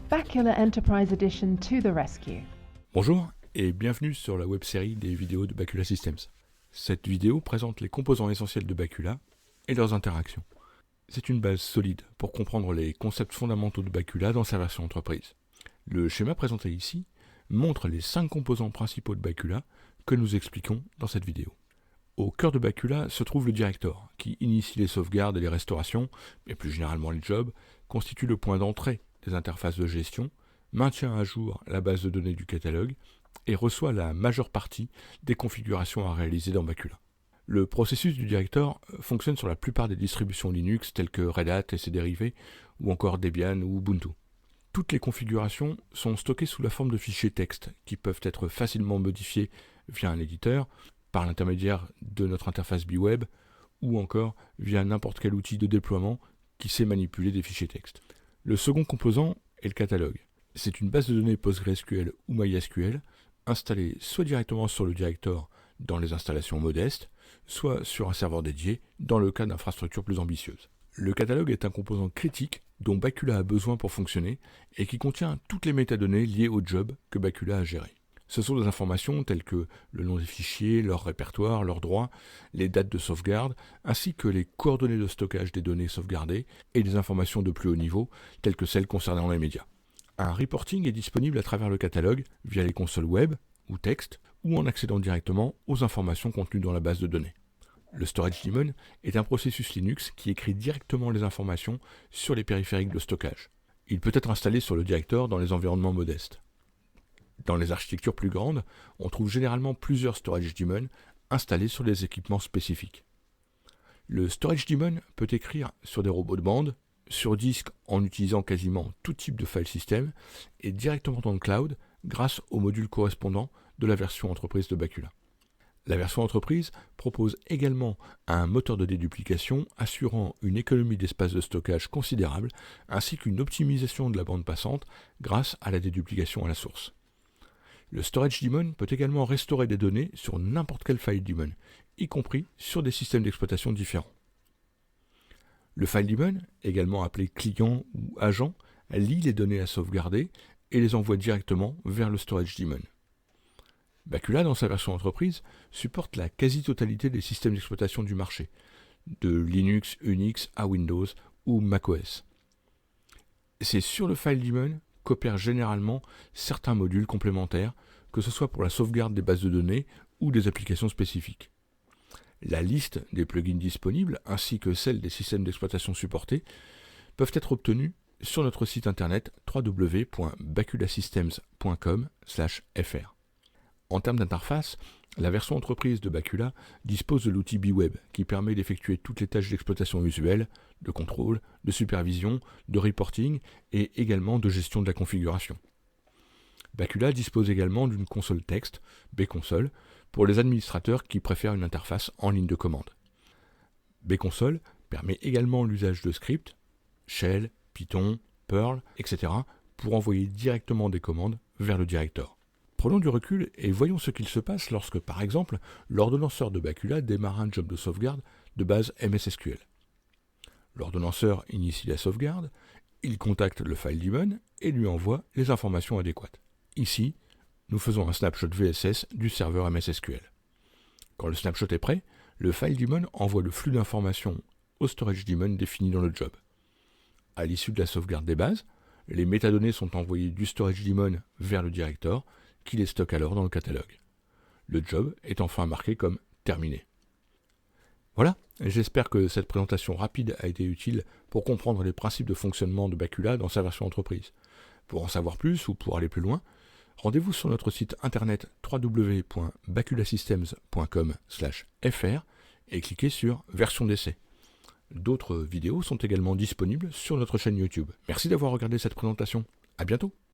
Bacula Enterprise Edition to the rescue. Bonjour et bienvenue sur la web-série des vidéos de Bacula Systems. Cette vidéo présente les composants essentiels de Bacula et leurs interactions. C'est une base solide pour comprendre les concepts fondamentaux de Bacula dans sa version entreprise. Le schéma présenté ici montre les 5 composants principaux de Bacula que nous expliquons dans cette vidéo. Au cœur de Bacula se trouve le director, qui initie les sauvegardes et les restaurations, et plus généralement les jobs, constitue le point d'entrée des interfaces de gestion, maintient à jour la base de données du catalogue, et reçoit la majeure partie des configurations à réaliser dans Bacula. Le processus du director fonctionne sur la plupart des distributions Linux telles que Red Hat et ses dérivés, ou encore Debian ou Ubuntu. Toutes les configurations sont stockées sous la forme de fichiers texte, qui peuvent être facilement modifiés via un éditeur, par l'intermédiaire de notre interface BWeb, ou encore via n'importe quel outil de déploiement qui sait manipuler des fichiers texte. Le second composant est le catalogue. C'est une base de données PostgreSQL ou MySQL, installée soit directement sur le director dans les installations modestes, soit sur un serveur dédié dans le cas d'infrastructures plus ambitieuses. Le catalogue est un composant critique dont Bacula a besoin pour fonctionner et qui contient toutes les métadonnées liées au job que Bacula a géré. Ce sont des informations telles que le nom des fichiers, leur répertoire, leurs droits, les dates de sauvegarde, ainsi que les coordonnées de stockage des données sauvegardées et des informations de plus haut niveau, telles que celles concernant les médias. Un reporting est disponible à travers le catalogue via les consoles web ou texte, ou en accédant directement aux informations contenues dans la base de données. Le storage daemon est un processus Linux qui écrit directement les informations sur les périphériques de stockage. Il peut être installé sur le director dans les environnements modestes. Dans les architectures plus grandes, on trouve généralement plusieurs storage daemons installés sur des équipements spécifiques. Le storage daemon peut écrire sur des robots de bande, sur disque en utilisant quasiment tout type de file system et directement dans le cloud grâce au module correspondant de la version entreprise de Bacula. La version entreprise propose également un moteur de déduplication assurant une économie d'espace de stockage considérable ainsi qu'une optimisation de la bande passante grâce à la déduplication à la source. Le storage daemon peut également restaurer des données sur n'importe quel file daemon, y compris sur des systèmes d'exploitation différents. Le file daemon, également appelé client ou agent, lit les données à sauvegarder et les envoie directement vers le storage daemon. Bacula, dans sa version entreprise, supporte la quasi-totalité des systèmes d'exploitation du marché, de Linux, Unix à Windows ou macOS. C'est sur le file daemon qu'opèrent généralement certains modules complémentaires, que ce soit pour la sauvegarde des bases de données ou des applications spécifiques. La liste des plugins disponibles, ainsi que celle des systèmes d'exploitation supportés, peuvent être obtenues sur notre site internet www.baculasystems.com/fr. En termes d'interface, la version entreprise de Bacula dispose de l'outil BWeb qui permet d'effectuer toutes les tâches d'exploitation usuelles, de contrôle, de supervision, de reporting et également de gestion de la configuration. Bacula dispose également d'une console texte, Bconsole, pour les administrateurs qui préfèrent une interface en ligne de commande. Bconsole permet également l'usage de scripts, Shell, Python, Perl, etc. pour envoyer directement des commandes vers le director. Prenons du recul et voyons ce qu'il se passe lorsque, par exemple, l'ordonnanceur de Bacula démarre un job de sauvegarde de base MS SQL. L'ordonnanceur initie la sauvegarde, il contacte le file daemon et lui envoie les informations adéquates. Ici, nous faisons un snapshot VSS du serveur MS SQL. Quand le snapshot est prêt, le file daemon envoie le flux d'informations au storage daemon défini dans le job. À l'issue de la sauvegarde des bases, les métadonnées sont envoyées du storage daemon vers le director, qui les stocke alors dans le catalogue. Le job est enfin marqué comme terminé. Voilà, j'espère que cette présentation rapide a été utile pour comprendre les principes de fonctionnement de Bacula dans sa version entreprise. Pour en savoir plus ou pour aller plus loin, rendez-vous sur notre site internet www.baculasystems.com/fr et cliquez sur version d'essai. D'autres vidéos sont également disponibles sur notre chaîne YouTube. Merci d'avoir regardé cette présentation. À bientôt.